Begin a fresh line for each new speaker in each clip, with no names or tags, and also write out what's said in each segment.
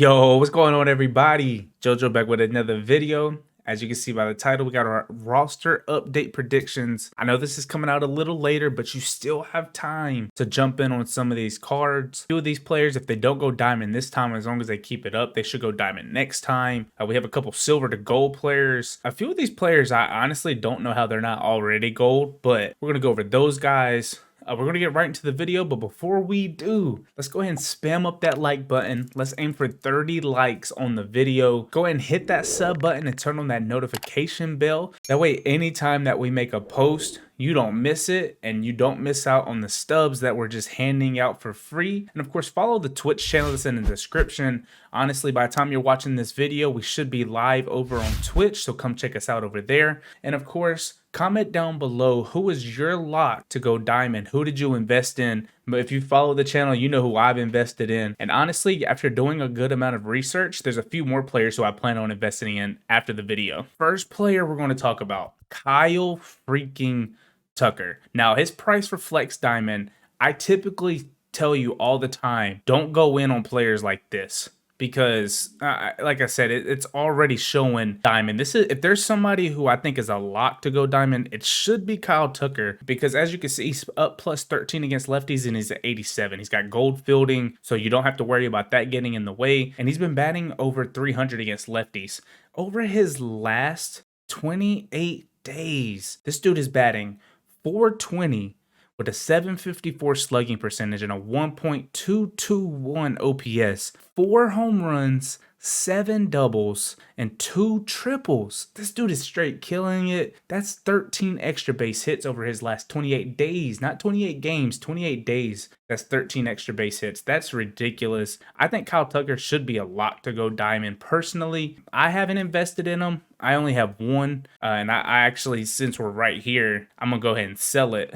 Yo, what's going on, everybody? JoJo back with another video. As you can see by the title, we got our roster update predictions. I know this is coming out a little later, but you still have time to jump in on some of these cards. Two of these players, if they don't go diamond this time, as long as they keep it up, they should go diamond next time. We have a couple silver to gold players. A few of these players, I honestly don't know how they're not already gold, but we're going to go over those guys. We're going to get right into the video, but before we do, let's go ahead and spam up that like button. Let's aim for 30 likes on the video. Go ahead and hit that sub button and turn on that notification bell. That way, anytime that we make a post, you don't miss it and you don't miss out on the stubs that we're just handing out for free. And of course, follow the Twitch channel that's in the description. Honestly, by the time you're watching this video, we should be live over on Twitch, so come check us out over there. And of course, comment down below, who is your lock to go diamond? Who did you invest in? But if you follow the channel, you know who I've invested in. And honestly, after doing a good amount of research, there's a few more players who I plan on investing in after the video. First player we're going to talk about, Kyle freaking Tucker. Now, his price reflects diamond. I typically tell you all the time, don't go in on players like this. Because, like I said, it's already showing diamond. This is, if there's somebody who I think is a lock to go diamond, it should be Kyle Tucker. Because as you can see, he's up plus 13 against lefties and he's at 87. He's got gold fielding, so you don't have to worry about that getting in the way. And he's been batting over 300 against lefties. Over his last 28 days, this dude is batting 420 with a 754 slugging percentage and a 1.221 OPS, 4 home runs, 7 doubles, and 2 triples. This dude is straight killing it. That's 13 extra base hits over his last 28 days, not 28 games, 28 days. That's 13 extra base hits. That's ridiculous. I think Kyle Tucker should be a lock to go diamond. Personally, I haven't invested in him. I only have one, and I actually, since we're right here, I'm going to go ahead and sell it.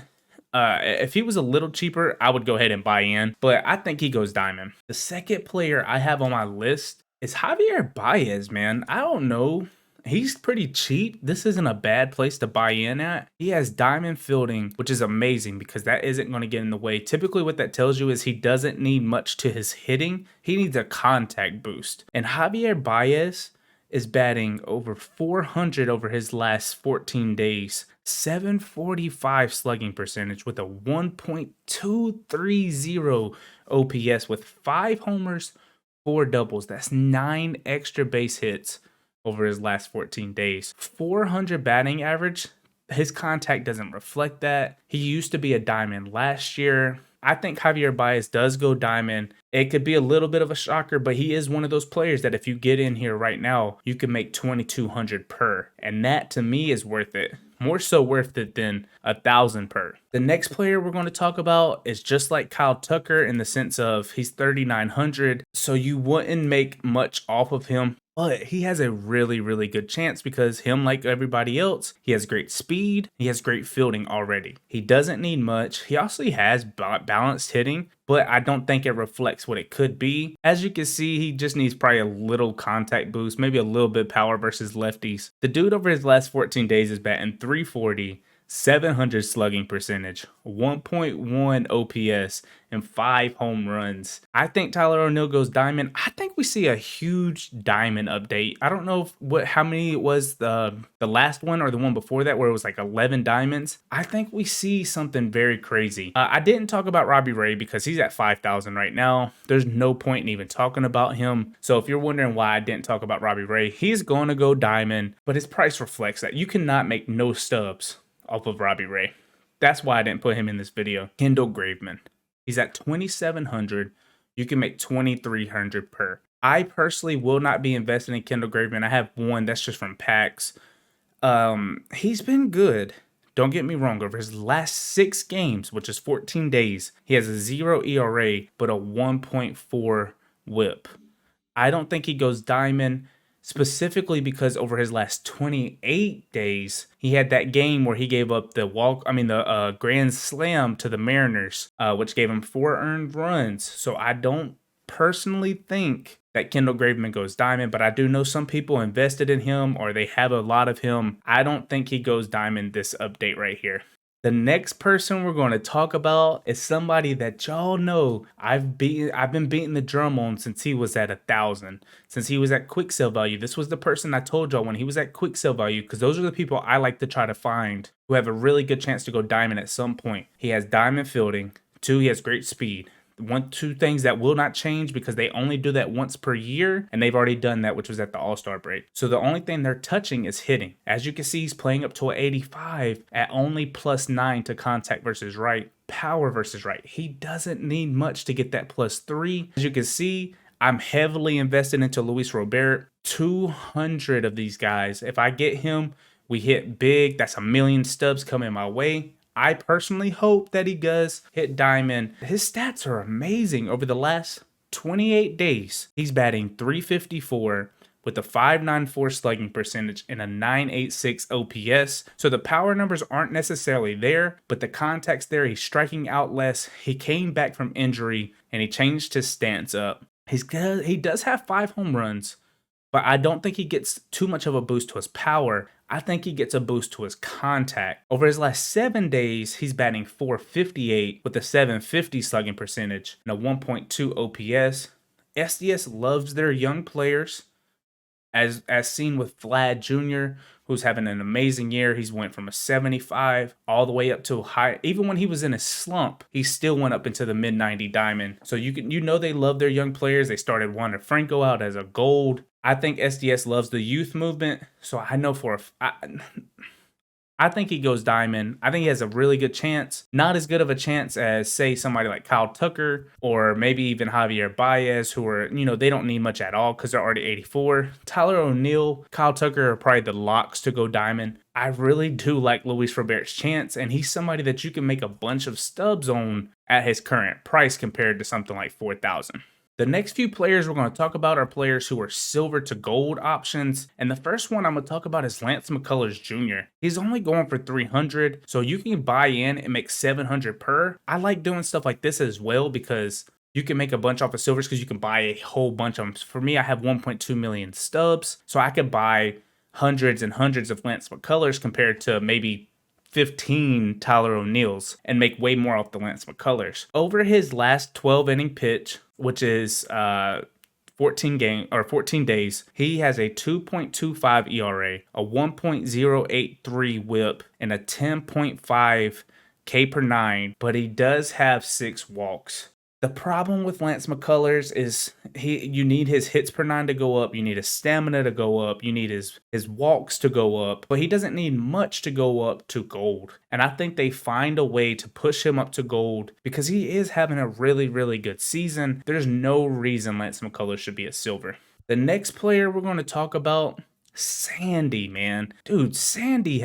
If he was a little cheaper, I would go ahead and buy in, but I think he goes diamond. The second player I have on my list is Javier Baez, man. I don't know. He's pretty cheap. This isn't a bad place to buy in at. He has diamond fielding, which is amazing because that isn't going to get in the way. Typically what that tells you is he doesn't need much to his hitting. He needs a contact boost. And Javier Baez is batting over 400 over his last 14 days. 745 slugging percentage with a 1.230 OPS with 5 homers, 4 doubles. That's 9 extra base hits over his last 14 days. 400 batting average. His contact doesn't reflect that. He used to be a diamond last year. I think Javier Baez does go diamond. It could be a little bit of a shocker, but he is one of those players that if you get in here right now, you can make 2,200 per. And that to me is worth it. More so worth it than 1,000 per. The next player we're going to talk about is just like Kyle Tucker in the sense of he's 3,900. So you wouldn't make much off of him. But he has a really, really good chance because him, like everybody else, he has great speed. He has great fielding already. He doesn't need much. He also has balanced hitting, but I don't think it reflects what it could be. As you can see, he just needs probably a little contact boost, maybe a little bit power versus lefties. The dude over his last 14 days is batting 340, 700 slugging percentage, 1.1 OPS, and 5 home runs. I think Tyler O'Neill goes diamond. I think we see a huge diamond update. I don't know how many it was the last one or the one before that where it was like 11 diamonds. I think we see something very crazy. I didn't talk about Robbie Ray because he's at 5,000 right now. There's no point in even talking about him. So if you're wondering why I didn't talk about Robbie Ray, he's going to go diamond, but his price reflects that. You cannot make no stubs off of Robbie Ray. That's why I didn't put him in this video. Kendall Graveman. He's at 2,700. You can make 2,300 per. I personally will not be investing in Kendall Graveman. I have one that's just from packs. He's been good. Don't get me wrong. Over his last 6 games, which is 14 days, he has a 0 ERA, but a 1.4 whip. I don't think he goes diamond. Specifically because over his last 28 days, he had that game where he gave up the grand slam to the Mariners, which gave him 4 earned runs. So I don't personally think that Kendall Graveman goes diamond, but I do know some people invested in him or they have a lot of him. I don't think he goes diamond this update right here. The next person we're going to talk about is somebody that y'all know I've been beating the drum on since he was at 1,000, since he was at quick sale value. This was the person I told y'all when he was at quick sale value, because those are the people I like to try to find who have a really good chance to go diamond at some point. He has diamond fielding. 2, he has great speed. 2 things that will not change because they only do that once per year, and they've already done that, which was at the All-Star break. So the only thing they're touching is hitting. As you can see, he's playing up to an 85 at only +9 to contact versus right, power versus right. He doesn't need much to get that +3. As you can see, I'm heavily invested into Luis Robert. 200 of these guys. If I get him, we hit big. That's 1,000,000 stubs coming my way. I personally hope that he does hit diamond. His stats are amazing. Over the last 28 days, he's batting .354 with a .594 slugging percentage and a .986 OPS. So the power numbers aren't necessarily there, but the contact's there. He's striking out less. He came back from injury and he changed his stance up. He does have 5 home runs, but I don't think he gets too much of a boost to his power. I think he gets a boost to his contact. Over his last 7 days, he's batting .458 with a .750 slugging percentage and a 1.2 OPS. SDS loves their young players, as seen with Vlad Jr., who's having an amazing year. He's went from a 75 all the way up to a high. Even when he was in a slump, he still went up into the mid-90 diamond. So you know they love their young players. They started Wander Franco out as a gold. I think SDS loves the youth movement. So I know I think he goes diamond. I think he has a really good chance. Not as good of a chance as, say, somebody like Kyle Tucker or maybe even Javier Baez, who are, they don't need much at all because they're already 84. Tyler O'Neill, Kyle Tucker are probably the locks to go diamond. I really do like Luis Robert's chance, and he's somebody that you can make a bunch of stubs on at his current price compared to something like 4,000. The next few players we're going to talk about are players who are silver to gold options. And the first one I'm going to talk about is Lance McCullers Jr. He's only going for 300, so you can buy in and make 700 per. I like doing stuff like this as well because you can make a bunch off of silvers because you can buy a whole bunch of them. For me, I have 1.2 million stubs, so I could buy hundreds and hundreds of Lance McCullers compared to maybe 15 Tyler O'Neills and make way more off the Lance McCullers. Over his last 12 inning pitch, which is 14 days, he has a 2.25 ERA, a 1.083 WHIP, and a 10.5 K per 9, but he does have 6 walks. The problem with Lance McCullers is you need his hits per 9 to go up, you need his stamina to go up, you need his walks to go up, but he doesn't need much to go up to gold. And I think they find a way to push him up to gold because he is having a really, really good season. There's no reason Lance McCullers should be a silver. The next player we're going to talk about, Sandy, man. Dude, Sandy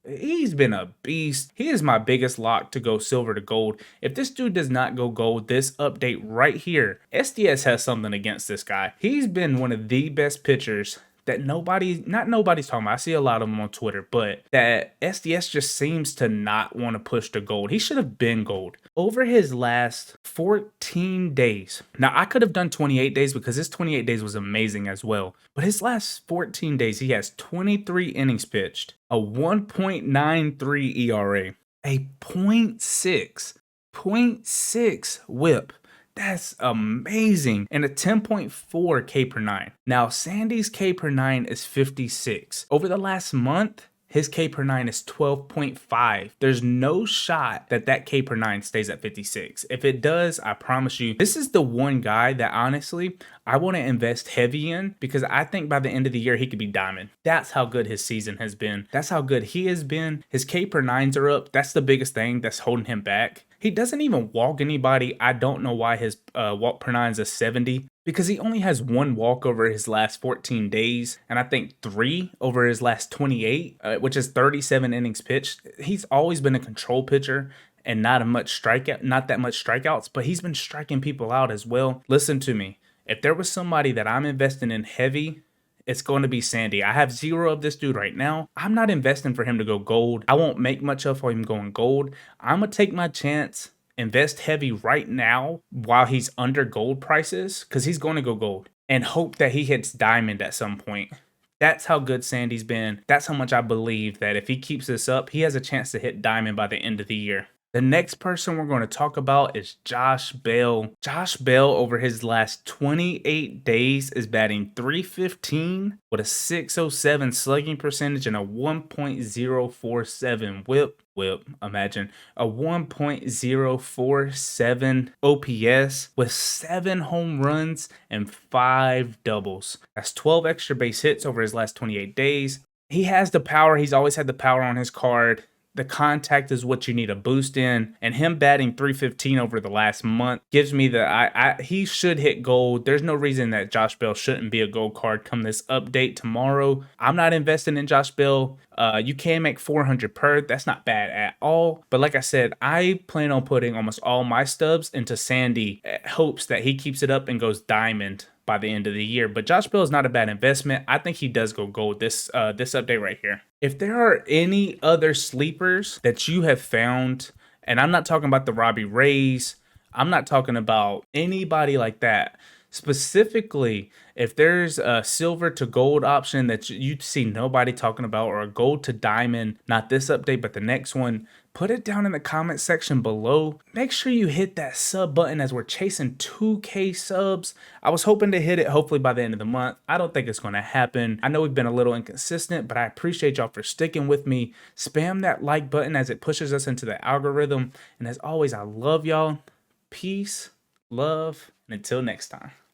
he's been a beast. He is my biggest lock to go silver to gold. If this dude does not go gold, this update right here, SDS has something against this guy. He's been one of the best pitchers that nobody's talking about. I see a lot of them on Twitter, but that SDS just seems to not want to push to gold. He should have been gold. Over his last 14 days, now I could have done 28 days because his 28 days was amazing as well, but his last 14 days, he has 23 innings pitched, a 1.93 ERA, a 0.6 whip. That's amazing. And a 10.4 K per 9. Now, Sandy's K per 9 is 56. Over the last month, his K per 9 is 12.5. There's no shot that K per 9 stays at 56. If it does, I promise you, this is the one guy that honestly, I want to invest heavy in because I think by the end of the year, he could be diamond. That's how good his season has been. That's how good he has been. His K per 9s are up. That's the biggest thing that's holding him back. He doesn't even walk anybody. I don't know why his walk per 9 is a 70 because he only has 1 walk over his last 14 days and I think 3 over his last 28, which is 37 innings pitched. He's always been a control pitcher and not that much strikeouts, but he's been striking people out as well. Listen to me. If there was somebody that I'm investing in heavy, it's going to be Sandy. I have 0 of this dude right now. I'm not investing for him to go gold. I won't make much of him going gold. I'm going to take my chance, invest heavy right now while he's under gold prices because he's going to go gold and hope that he hits diamond at some point. That's how good Sandy's been. That's how much I believe that if he keeps this up, he has a chance to hit diamond by the end of the year. The next person we're going to talk about is Josh Bell. Josh Bell, over his last 28 days, is batting .315 with a .607 slugging percentage and a 1.047 whip. Imagine a 1.047 OPS with 7 home runs and 5 doubles. That's 12 extra base hits over his last 28 days. He has the power. He's always had the power on his card. The contact is what you need a boost in, and him batting .315 over the last month gives me the he should hit gold. There's no reason that Josh Bell shouldn't be a gold card come this update tomorrow. I'm not investing in Josh Bell. You can make 400 per. That's not bad at all. But like I said, I plan on putting almost all my stubs into Sandy, hopes that he keeps it up and goes diamond by the end of the year. But Josh Bell is not a bad investment. I think he does go gold this update right here. If there are any other sleepers that you have found, and I'm not talking about the Robbie Rays, I'm not talking about anybody like that. Specifically, if there's a silver to gold option that you see nobody talking about, or a gold to diamond, not this update, but the next one, put it down in the comment section below. Make sure you hit that sub button as we're chasing 2K subs. I was hoping to hit it hopefully by the end of the month. I don't think it's going to happen. I know we've been a little inconsistent, but I appreciate y'all for sticking with me. Spam that like button as it pushes us into the algorithm. And as always, I love y'all. Peace, love, and until next time.